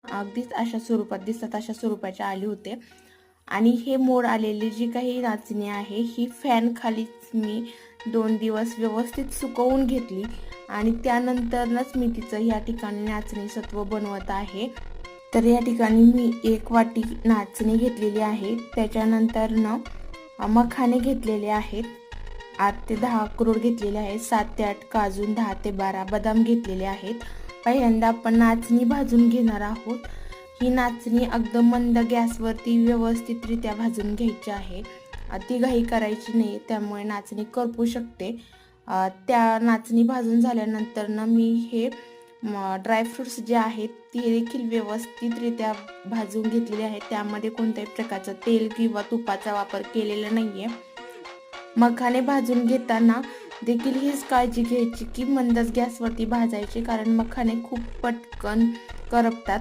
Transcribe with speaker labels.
Speaker 1: अगदीच अशा स्वरूपात दिसतात अशा स्वरूपाचे आले होते. आणि हे मोड आलेली जी काही नाचणी आहे ही फॅन खालीच मी 2 दिवस व्यवस्थित सुकवून घेतली आणि त्यानंतरच मी तिचं या ठिकाणी नाचणी सत्व बनवत आहे. तर या ठिकाणी मी 1 वाटी नाचणी घेतलेली आहे. त्याच्यानंतर मखाने घेतलेले आहेत, 8 ते 10 अक्रोड घेतलेले आहेत, 7 ते 8 काजू, 10 ते 12 बदाम घेतलेले आहेत. पहिल्यांदा आपण नाचणी भाजून घेणार आहोत. ही नाचणी अगदी मंद गॅसवरती व्यवस्थितरित्या भाजून घ्यायची आहे. अति घाई करायची नाही, त्यामुळे नाचणी करपू शकते. त्या नाचणी भाजून झाल्यानंतर मी हे ड्रायफ्रूट्स जे आहेत ते देखील व्यवस्थितरित्या भाजून घेतलेले आहेत. त्यामध्ये कोणत्याही प्रकारचं तेल किंवा तुपाचा वापर केलेला नाही आहे. मखाने भाजून घेताना देखील हीच काळजी घ्यायची की मंदच गॅसवरती भाजायचे, कारण मखाने खूप पटकन करपतात.